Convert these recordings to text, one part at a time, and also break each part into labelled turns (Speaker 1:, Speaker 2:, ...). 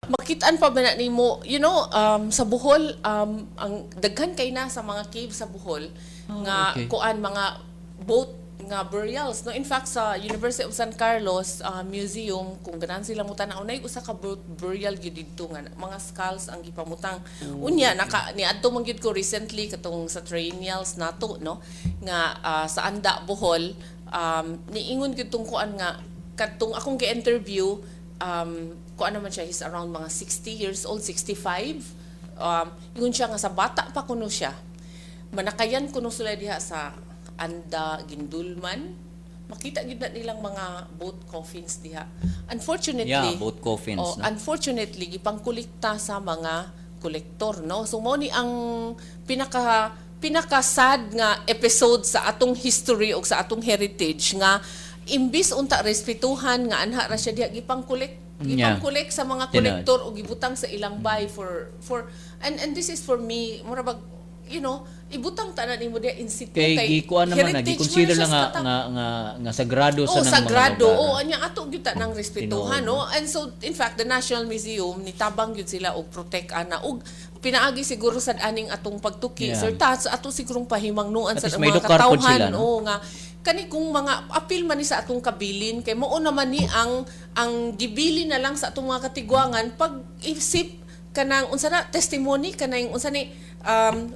Speaker 1: Makitaan pa ba na nimo, sa Bohol, ang daghan kay na sa mga cave sa Bohol nga
Speaker 2: okay.
Speaker 1: kuan mga boat nga burials, no. In fact, sa University of San Carlos Museum, kung ganahan sila mutan-aw, nay usa ka boat burial gyud didto nga mga skulls ang gipamutang. Unya niadto man gyud ko recently katong sa Triennials nato, no, nga sa Anda Bohol, niingon gyud tong kuan nga katong akong gi-interview, kuan naman siya, he's around mga 60 years old, 65. Ingon siya nga sa bata pa kuno siya, manakayan kuno sila diha sa Anda, Gindulman, makita gid na nilang mga boat coffins diha. Unfortunately,
Speaker 2: boat coffins. No?
Speaker 1: Unfortunately, gipangkolekta sa mga kolektor, no. So mo ni ang pinaka sad nga episode sa atong history o sa atong heritage nga imbis unta respetuhan nga anha ra siya diha gipangkolek sa mga kolektor o gibutang sa ilang bay for and this is for me mura bag ibutang tanan nimo diha in situ
Speaker 2: kay kuan naman na gi-consider lang nga sagrado sa nang
Speaker 1: sagrado,
Speaker 2: mga lugar.
Speaker 1: anya ato gyud ta nang respetuhan, no. And so in fact the National Museum nitabang gyud sila og protect ana og pinaagi siguro sad aning atong pagtuki sir tats ato sigurong pahimangnuan sa mga katawhan, no? Nga kani kung mga apil man ni sa atong kabilin kay mao naman ni ang gibili na lang sa atong mga katigwangan pag isip kanang unsa na testimony kanang unsa ni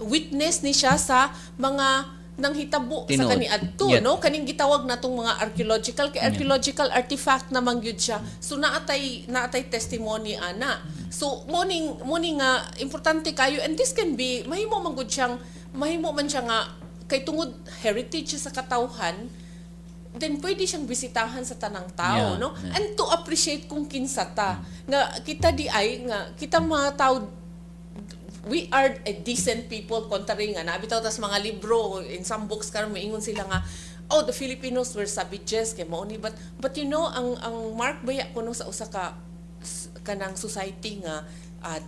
Speaker 1: witness ni siya sa mga nanghitabo sa kaniadto, no, kaning gitawag natong mga archaeological artifact naman gyud siya. So naatay testimony ana. So morning nga importante kayo, and this can be mahimo man siya nga kay tungod heritage sa katawhan, then pwede siyang bisitahan sa tanang tao, no? And to appreciate kung kinsa ta. Nga kita di ay nga kita mga tao, we are a decent people contrary nga nabitaw tas mga libro in some books karon moingon sila nga the Filipinos were savages kay mao ni but ang mark baya kuno sa usa ka kanang society nga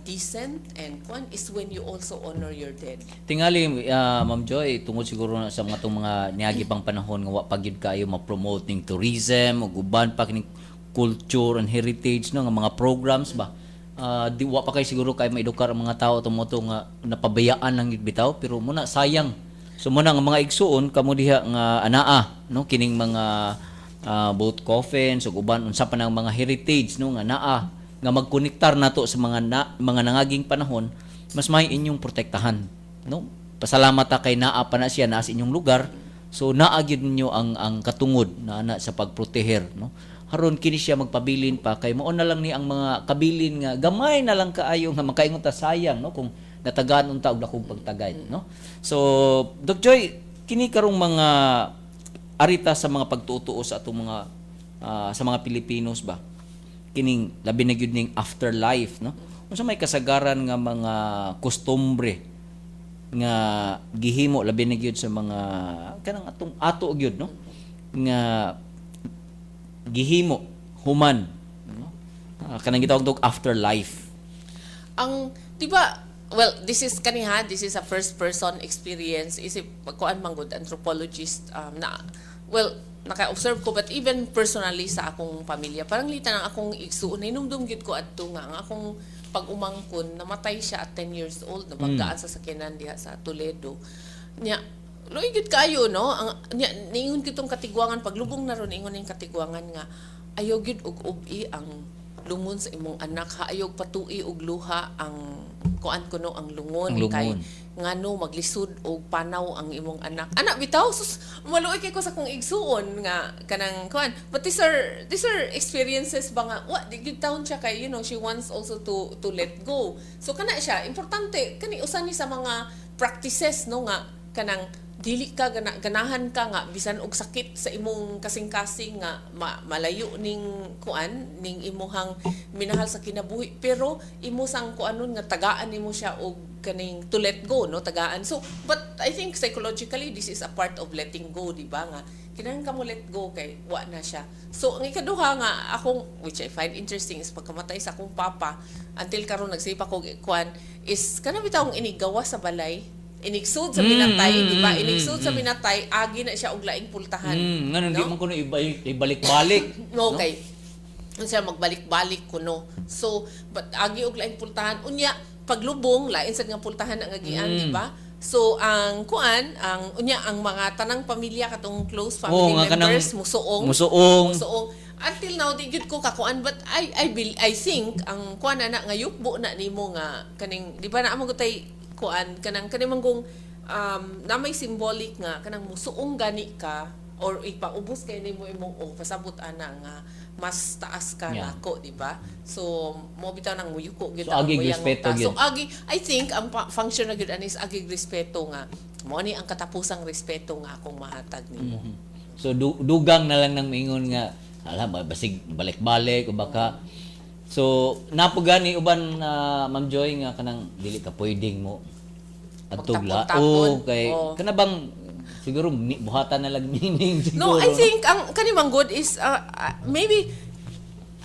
Speaker 1: decent and kwan is when you also honor your dead.
Speaker 2: Tingali Ma'am Joy, tungod siguro na sa mga niagi pang panahon nga wa pa gyud kayo ma-promote ning tourism ug uban pa kining culture and heritage, no, nga mga programs ba. Di wa pa kay siguro kay maedukar ang mga tao tumoto nga napabayaan lang gid bitaw, pero muna sayang. So muna nga mga igsuon kamo diha nga anaa, no, kining mga boat coffins ug uban unsa pa nang mga heritage, no, nga naa nga magkonektar nato sa mga nangaging panahon, mas may inyong protektahan, no. Pasalamat ta kay naa pa na siya sa inyong lugar, so naa gyud ninyo ang katungod na sa pagproteher, no. Haron kini siya magpabilin pa kay mao na lang ni ang mga kabilin nga gamay na lang kaayo nga makaingon ta sayang, no, kung natagaan unta og dakong pagtagay, no. So Doc Joy, kini karong mga arita sa mga pagtutuo sa atong mga sa mga Pilipinos ba, kining labi na gyud ning afterlife, no, unsa may kasagaran nga mga kostumbre nga gihimo labi na gyud sa mga kanang ato gyud, no, nga gihimo human, no, kanang gitawag dog afterlife.
Speaker 1: Ang di ba, well, this is a first person experience, isip kuan manggod anthropologist naka-observe ko, but even personally sa akong pamilya, parang lita ng akong igsuon, hinumdum gid ko adto nga ang akong pag-umangkon, namatay siya at 10 years old, nabanggaan sa sakyanan diha sa Toledo. Nya, luoy gid kayo, no? Niingon kitong katigwangan, paglubong na ron, ingon ning katigwangan nga, ayaw gid og ubi ang lungon sa imong anak, haayog patui og luha ang kuan kuno ang lungon. Kay ngano maglisod og panaw ang imong anak bitaw, sus maluoy kay ko sa kong igsuon nga kanang kuan, but these are experiences ba nga wa di gid taon siya kay she wants also to let go. So kana siya importante kani usa ni sa mga practices, no, nga kanang dili ka ganahan ka nga bisan og sakit sa imong kasing-kasing nga malayo ning kuan ning imuhang minahal sa kinabuhi, pero imo sang kuanon nga tagaan nimo siya og kaning to let go, no, tagaan. So but I think psychologically this is a part of letting go, di ba, nga kinahanglan ka mo let go kay wa na siya. So ang ikaduha nga akong which I find interesting is pagkamatay sa akong papa, until karon nagsipa ko kuan is kana bitawng inigawa sa balay, inigsud sa minatay, di ba? Inigsud sa minatay, agi na siya og laing pultahan.
Speaker 2: Ngano di man kuno ibalik-balik.
Speaker 1: Okay. siya magbalik-balik kuno. So but agi og laing pultahan unya paglubong lain sad nga pultahan ang agian, di ba? So ang kuan ang unya ang mga tanang pamilya katong close family
Speaker 2: nga kanang
Speaker 1: members musuong until now di gyud ko kakuan, but I think ang kuan na nga yukbo na nimo nga kaning di ba na amo gutay kuan kanang manggong na may symbolic nga kanang musuong gani ka or ipaubos kay nimo imong pasabot ana nga mas taas ka nako, di ba? So mo bitaw nang muyuko gyud
Speaker 2: so, agig respeto
Speaker 1: so agi I think ang function na gyud ani is agig respeto nga mo ni ang katapusang respeto nga akong mahatag nimo.
Speaker 2: So dugang na lang nang mingon nga ala basig balik-balik o baka so napugani uban Ma'am Joy nga kanang dili ka pwedeng mo adtugla kay kana bang siguro buhatan na lang meaning siguro.
Speaker 1: No, I think ang kanimang good is maybe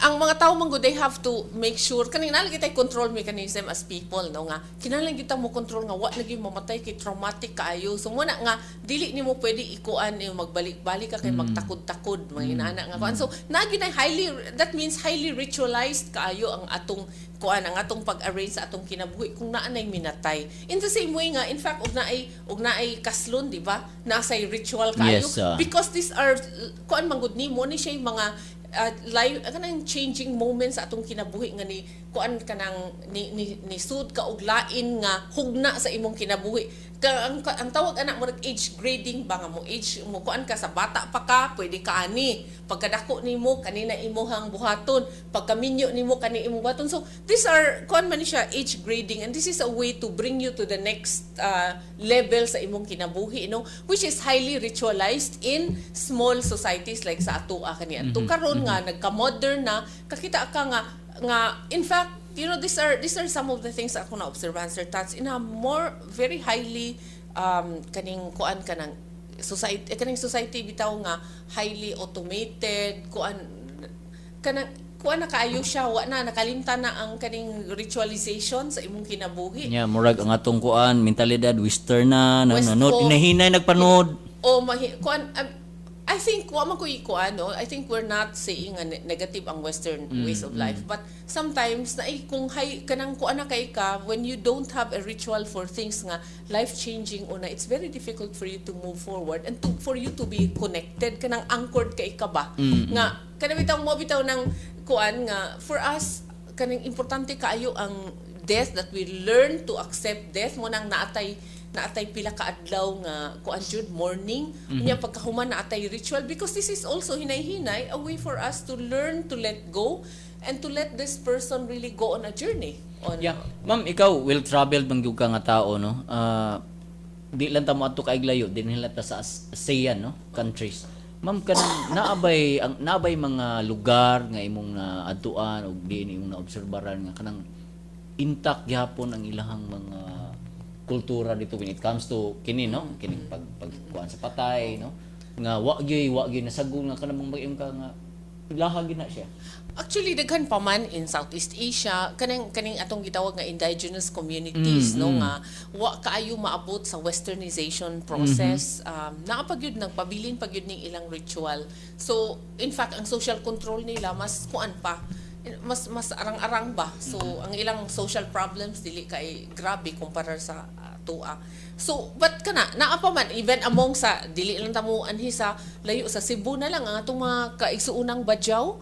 Speaker 1: ang mga tao manggod they have to make sure kaning nalagi tay control mechanism as people no nga kinahanglan kita mo control nga wa lagi mamatay kay traumatic kaayo. So muna nga dili nimo pwede ikuan magbalik-balik ka kay magtakod-takod mga inana nga kuan. So nagi na that means highly ritualized kaayo ang atong kuan ang atong pag-arrange sa atong kinabuhi kung naa nay minatay. In the same way nga in fact og naay kaslon, di ba? Nasay ritual kaayo because these are kuan manggod nimo ni siya mga life kanang changing moments sa atong kinabuhi nga ni kuan kanang ni sud ka og lain nga hugna sa imong kinabuhi. Ang tawag anak mo age grading ba nga mo age mo kuan ka sa bata pa ka pwede ka ani pagkadako nimo kanina imuhang buhaton pagkaminyo nimo kani imong buhaton. So these are kuan man siya age grading, and this is a way to bring you to the next level sa imong kinabuhi, which is highly ritualized in small societies like sa atoa kani karon nga nagka-modern na kakita ka nga in fact these are some of the things ako na observan Sir Tats in a more very highly kaning kuan kanang society bitaw nga highly automated kuan na kaayo siya wa na nakalimtan na ang kaning ritualization sa imong kinabuhi.
Speaker 2: Murag ang atong kuan mentalidad western na inahinay nagpanood.
Speaker 1: Kuan I think wa man ko ikuan no. I think we're not saying negative ang western ways of life, but sometimes na kung kanang kuan na kay ka when you don't have a ritual for things nga life changing una, it's very difficult for you to move forward and for you to be connected kanang anchored kay ka ba nga kanang bitaw ng kuan nga for us kanang importante kaayo ang death, that we learn to accept death mo nang naatay pila ka adlaw nga kuan jud mourning unya pagkahuman naatay ritual because this is also hinay-hinay a way for us to learn to let go and to let this person really go on a journey
Speaker 2: Ma'am, ikaw well traveled man gyud ka nga tao no. Di lang ta mo adto kay layo din nila ta sa ASEAN no countries. Ma'am, kanang naabay mga lugar nga imong naadtuan og diin imong naobserbaran nga kanang intact gyapon ang ilahang mga kultura dito when it comes to kini no kining pagkuan sa patay no nga wa gyud nasagol nga kanang mag-im ka nga lahag na siya.
Speaker 1: Actually daghan pa man in Southeast Asia kaning atong gitawag nga indigenous communities no nga wa kaayo maabot sa westernization process. Naa pa gyud nagpabilin pa gyud ning ilang ritual. So in fact ang social control nila mas kuan pa mas arang-arang ba. So ang ilang social problems dili kay grabe kumpara sa tua. So but naa pa man even among sa dili lang ta mo anhi sa layo sa Cebu na lang ang atong mga kaigsuunang Badyaw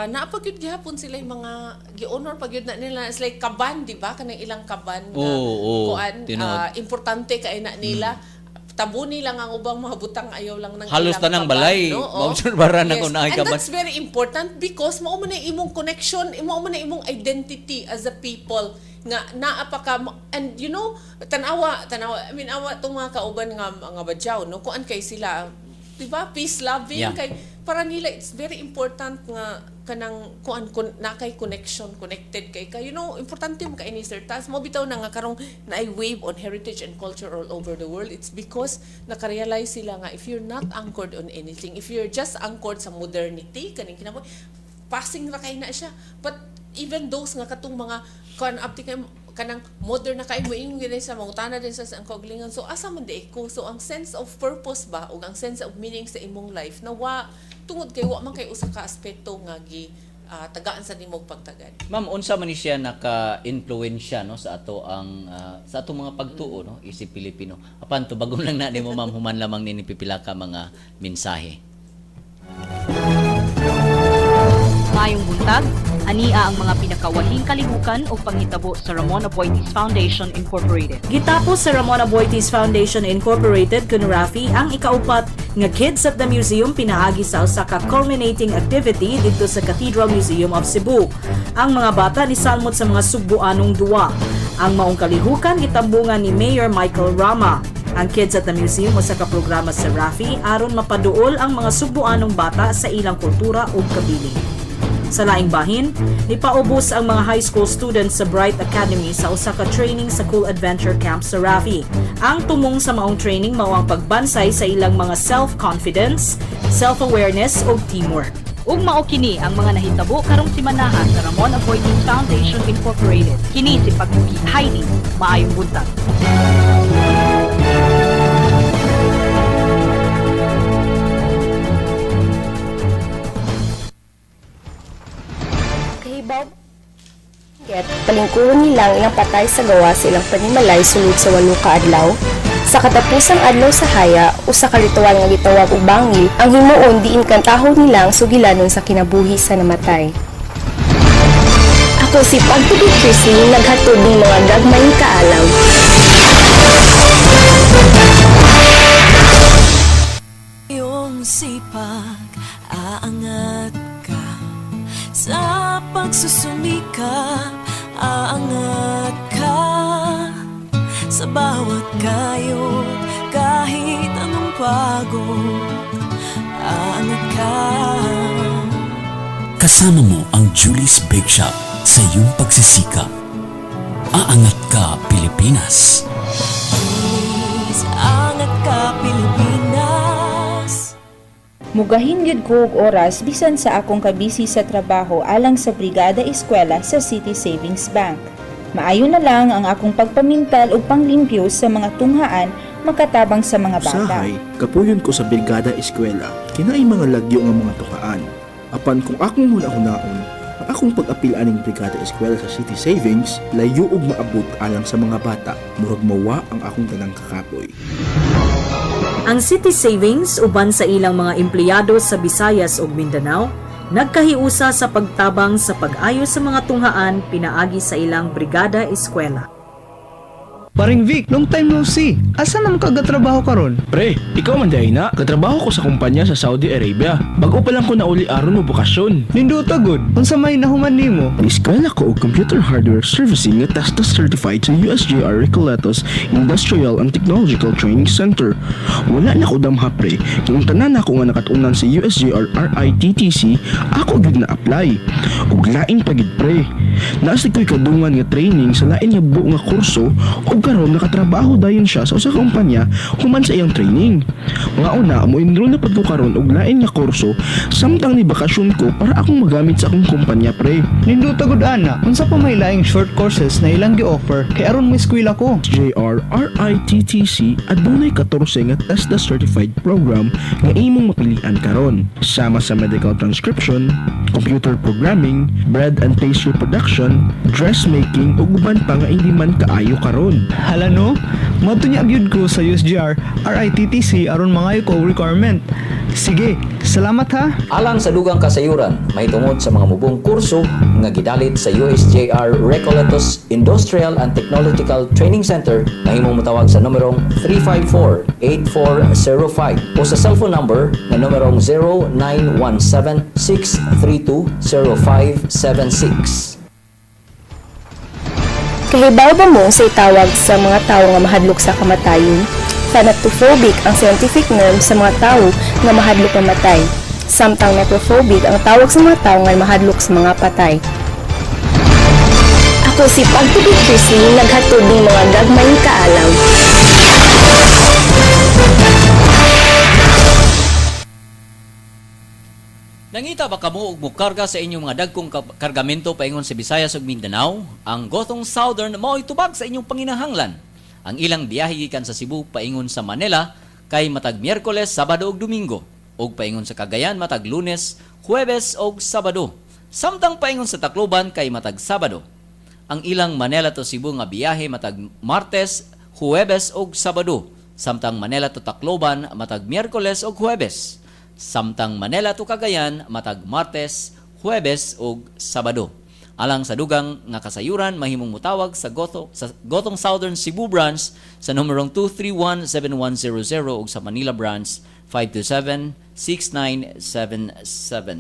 Speaker 1: naa pa gyud gihapon sila mga gi-honor pa gyud na nila. It's like kaban, di ba? Kanang ilang kaban nga kuan importante kay na nila. Tabuni lang ang ubang mga butang ayaw lang ng
Speaker 2: halos tanang balay maobserbaran ako na
Speaker 1: and that's very important because mao man imong connection, mao man imong identity as a people nga naa pa ka and tanawa I mean awa tong mga kauban nga mga Badyaw no kuan kay sila di ba peace loving kay para nila it's very important nga kanang kuan na kay connected kay ka importante mo kay ni Sir Tas mo bitaw na nga karong naay wave on heritage and culture all over the world. It's because nakarealize sila nga if you're not anchored on anything, if you're just anchored sa modernity kaning kinabuhi passing ra kay na siya, but even those nga katong mga kuan up kanang modern na kay mo ingon gid sa mangutana din sa ang kaugalingon. So asa man di ko, so ang sense of purpose ba o ang sense of meaning sa imong life na wa tungod kay wa man kay usa ka aspeto nga tagaan sa nimog pagtagad.
Speaker 2: Ma'am, unsa man ni siya naka-influensya no sa ato ang sa ato mga pagtuo no isip Pilipino. Apan to bagong lang na nimo ma'am human lamang nini pipila ka mga mensahe.
Speaker 3: Ngayong buntag, ania ang mga pinakawahing kalihukan o panghitabo sa Ramon Aboitiz Foundation Incorporated.
Speaker 4: Gitapos sa Ramon Aboitiz Foundation Incorporated kun Rafi ang ikaupat nga Kids at the Museum pinaagi sa usa ka culminating activity didto sa Cathedral Museum of Cebu. Ang mga bata ni salmot sa mga Sugbuanong duwa. Ang maong kalihukan gitambungan ni Mayor Michael Rama. Ang Kids at the Museum usa ka programa sa Rafi aron mapaduol ang mga Sugbuanong bata sa ilang kultura ug kabiling. Sa laing bahin, nipaubos ang mga high school students sa Bright Academy sa usa ka training sa Cool Adventure Camp sa Rafi. Ang tumong sa maong training mao ang pagbansay sa ilang mga self-confidence, self-awareness ug teamwork.
Speaker 3: Ug mao kini ang mga nahitabo karong simanahan sa Ramon Aboitiz Foundation Incorporated. Kini si Pagbuki Heidi, maayong buntag.
Speaker 5: Kahibaw ket palingkuron nilang ilang patay sa gawa sa ilang panimalay sulod sa 8 ka adlaw. Sa katapusang adlaw sa haya, usa ka ritual nga gitawag og bangil ang himuon diin kantahon nilang sugilanon sa kinabuhi sa namatay. Ako si Pagtubig Chrissy, naghatod ng mga gagmayng kaalaw.
Speaker 6: Iyong sipag, aangat ka sa pagsusumikap, aangat ka sa bawat kayod, kahit anong pagod, aangat ka.
Speaker 7: Kasama mo ang Julie's Bake Shop sa iyong pagsisikap. Aangat ka, Pilipinas!
Speaker 6: Please, aangat ka, Pilipinas!
Speaker 8: Mugahin gyud ko og oras bisan sa akong kabisi sa trabaho alang sa Brigada Eskwela sa City Savings Bank. Maayo na lang ang akong pagpamintal ug panglimpyo sa mga tunghaan makatabang sa mga bata.
Speaker 9: Usahay, kapuyon ko sa Brigada Eskwela, kinaay mga lagyo nga mga tukaan. Apan kung akong huna-hunaon, ang akong pag-apil aning Brigada Eskwela sa City Savings, layo ug maabot alang sa mga bata, murag mawa ang akong tanang kakapoy.
Speaker 4: Ang City Savings uban sa ilang mga empleyado sa Visayas ug Mindanao nagkahiusa sa pagtabang sa pag-ayo sa mga tunghaan pinaagi sa ilang Brigada Eskwela.
Speaker 10: Paring Vic, long time no see. Asa naman ka gatrabaho karon?
Speaker 9: Pre, ikaw man dahi na, katrabaho ko sa kumpanya sa Saudi Arabia. Bago pa lang ko nauli aron mo bukasyon.
Speaker 10: Ninduta good. Unsa may nahuman nimo?
Speaker 9: Eskwela ko og Computer Hardware Servicing nga TESDAS certified sa USJR Recoletos Industrial and Technological Training Center. Wala na ko damha pre, kung tanan ako nga nakatunan sa USJR RITTC, ako gyud na apply. Ug laing pagid pre. Naastig ko'y kadungan nga training sa lain nga buo nga kurso ug karon nakatrabaho dayon siya sa usa ka kumpanya human sa iyang training. Mga una, mo enroll na pad ko karon og lain nga kurso samtang ni bakasyon ko para akong magamit sa akong kumpanya pre.
Speaker 10: Ninduta good ana. Unsa pa may laing short courses na ilang gi-offer kay aron may eskwela ko.
Speaker 9: JR RITTC adunay 14 nga TESDAS certified program nga imong mapilian karon. Sama sa medical transcription, computer programming, bread and pastry production, dressmaking ug uban pa nga hindi man kaayo karon.
Speaker 10: Hala no? Madto niya gyud ko sa USJR RITTC aron mangayo ko og requirement. Sige, salamat ha.
Speaker 2: Alang sa dugang kasayuran, mahitungod sa mga mubong kurso nga gidalit sa USJR Recoletos Industrial and Technological Training Center na himong motawag sa numerong 354-8405 o sa cellphone number na numerong 0917-632-0576.
Speaker 5: Kahibaw ba mo sa itawag sa mga tao nga mahadlok sa kamatayon? Thanatophobic ang scientific term sa mga tao nga mahadlok mamatay. Samtang necrophobic ang tawag sa mga tao nga mahadlok sa mga patay. Ako si Pagtubig Chrissy, naghatod ng mga gagmayng kaalaw.
Speaker 2: Nangita ba kamo og mokarga sa inyong mga dagkong kargamento paingon sa Visayas ug Mindanao? Ang Gothong Southern mao'y tubag sa inyong panginahanglan. Ang ilang biyahe gikan sa Cebu paingon sa Manila kay matag Miyerkules, Sabado ug Domingo, ug paingon sa Cagayan matag Lunes, Huwebes ug Sabado. Samtang paingon sa Tacloban kay matag Sabado. Ang ilang Manila to Cebu nga biyahe matag Martes, Huwebes ug Sabado. Samtang Manila to Tacloban matag Miyerkules ug Huwebes. Samtang Manila to Cagayan matag Martes, Huwebes ug Sabado. Alang sa dugang nga kasayuran mahimong mutawag sa Gotong Southern Cebu branch sa numerong 231-7100 ug sa Manila branch 527-6977.